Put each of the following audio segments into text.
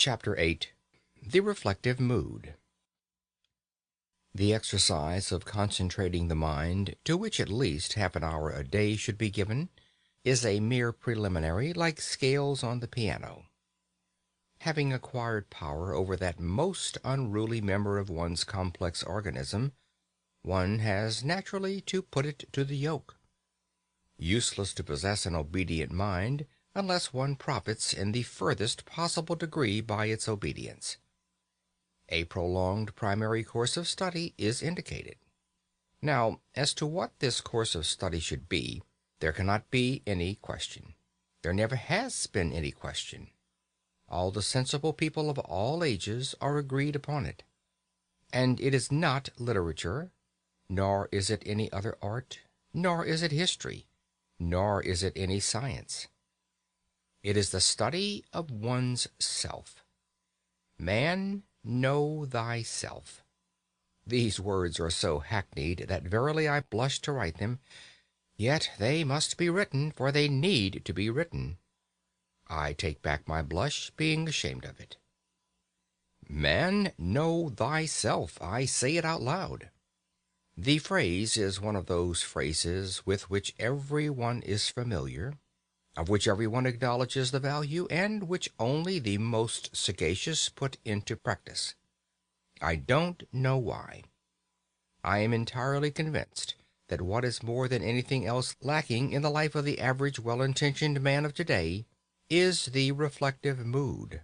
Chapter 8. The Reflective Mood. The exercise of concentrating the mind, to which at least half an hour a day should be given, is a mere preliminary, like scales on the piano. Having acquired power over that most unruly member of one's complex organism, one has naturally to put it to the yoke. Useless to possess an obedient mind, unless one profits in the furthest possible degree by its obedience. A prolonged primary course of study is indicated. Now, as to what this course of study should be, there cannot be any question. There never has been any question. All the sensible people of all ages are agreed upon it. And it is not literature, nor is it any other art, nor is it history, nor is it any science. It is the study of one's self. Man, know thyself. These words are so hackneyed that verily I blush to write them, yet they must be written, for they need to be written. I take back my blush, being ashamed of it. Man, know thyself. I say it out loud. The phrase is one of those phrases with which every one is familiar, of which every one acknowledges the value, and which only the most sagacious put into practice. I don't know why. I am entirely convinced that what is more than anything else lacking in the life of the average well-intentioned man of today is the reflective mood.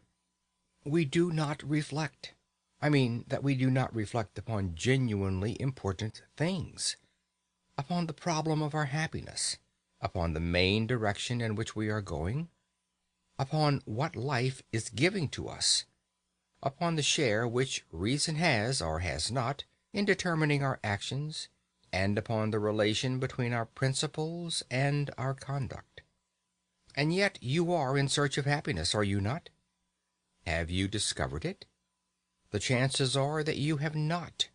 We do not reflect. I mean that we do not reflect upon genuinely important things, upon the problem of our happiness, upon the main direction in which we are going, upon what life is giving to us, upon the share which reason has or has not in determining our actions, and upon the relation between our principles and our conduct. And yet you are in search of happiness, are you not? Have you discovered it? The chances are that you have not.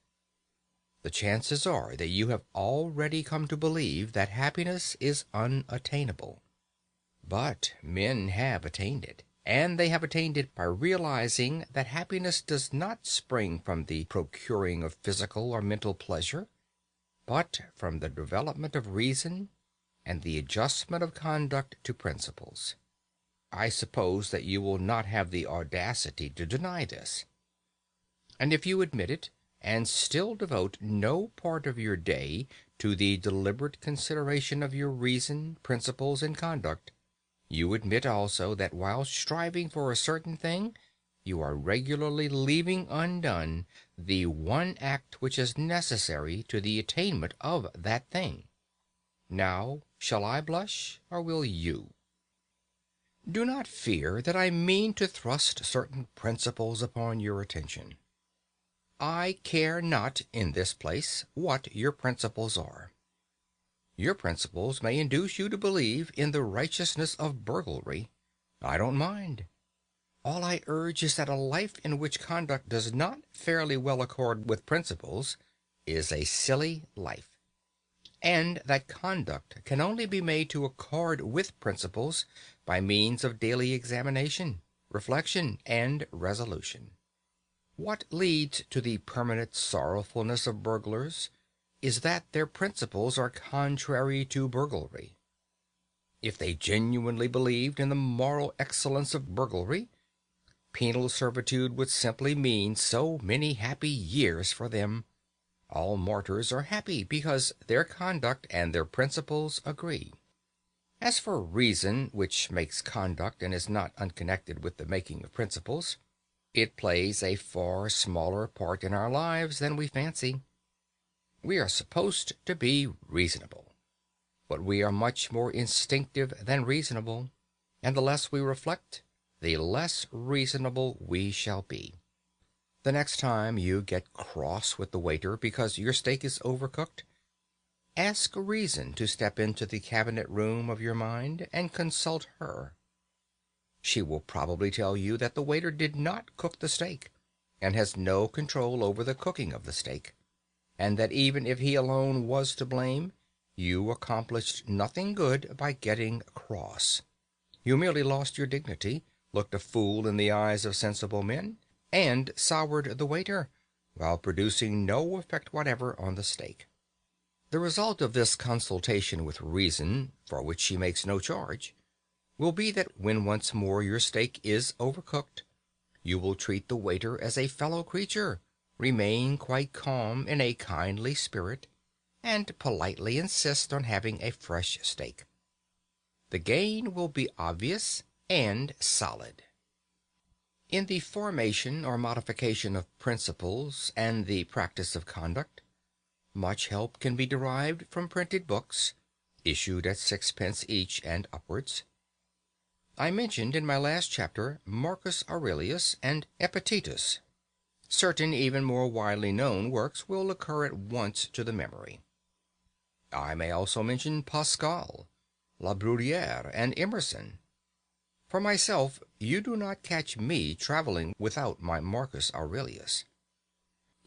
The chances are that you have already come to believe that happiness is unattainable. But men have attained it, and they have attained it by realizing that happiness does not spring from the procuring of physical or mental pleasure, but from the development of reason and the adjustment of conduct to principles. I suppose that you will not have the audacity to deny this. And if you admit it, and still devote no part of your day to the deliberate consideration of your reason, principles, and conduct, you admit also that while striving for a certain thing, you are regularly leaving undone the one act which is necessary to the attainment of that thing. Now, shall I blush, or will you? Do not fear that I mean to thrust certain principles upon your attention. I care not, in this place, what your principles are. Your principles may induce you to believe in the righteousness of burglary. I don't mind. All I urge is that a life in which conduct does not fairly well accord with principles is a silly life, and that conduct can only be made to accord with principles by means of daily examination, reflection, and resolution. What leads to the permanent sorrowfulness of burglars is that their principles are contrary to burglary. If they genuinely believed in the moral excellence of burglary, penal servitude would simply mean so many happy years for them. All martyrs are happy because their conduct and their principles agree. As for reason, which makes conduct and is not unconnected with the making of principles, it plays a far smaller part in our lives than we fancy. We are supposed to be reasonable, but we are much more instinctive than reasonable, and the less we reflect, the less reasonable we shall be. The next time you get cross with the waiter because your steak is overcooked, ask reason to step into the cabinet room of your mind and consult her. She will probably tell you that the waiter did not cook the steak, and has no control over the cooking of the steak, and that even if he alone was to blame, you accomplished nothing good by getting cross. You merely lost your dignity, looked a fool in the eyes of sensible men, and soured the waiter, while producing no effect whatever on the steak. The result of this consultation with reason, for which she makes no charge, will be that when once more your steak is overcooked, you will treat the waiter as a fellow creature, remain quite calm in a kindly spirit, and politely insist on having a fresh steak. The gain will be obvious and solid. In the formation or modification of principles and the practice of conduct, much help can be derived from printed books, issued at sixpence each and upwards. I mentioned in my last chapter Marcus Aurelius and Epictetus. Certain even more widely known works will occur at once to the memory. I may also mention Pascal, La Bruyère, and Emerson. For myself, you do not catch me traveling without my Marcus Aurelius.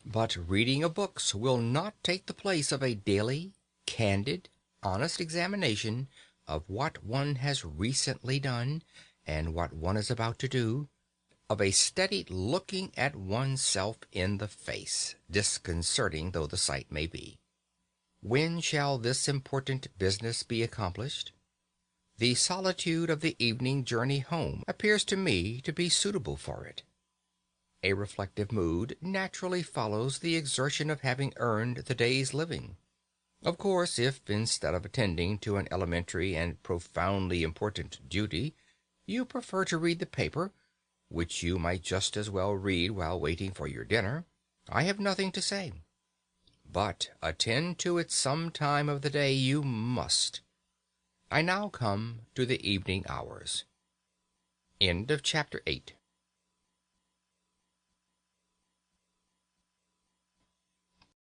But reading of books will not take the place of a daily, candid, honest examination of what one has recently done, and what one is about to do, of a steady looking at oneself in the face, disconcerting though the sight may be. When shall this important business be accomplished? The solitude of the evening journey home appears to me to be suitable for it. A reflective mood naturally follows the exertion of having earned the day's living. Of course, if, instead of attending to an elementary and profoundly important duty, you prefer to read the paper, which you might just as well read while waiting for your dinner, I have nothing to say. But attend to it some time of the day you must. I now come to the evening hours. End of chapter 8.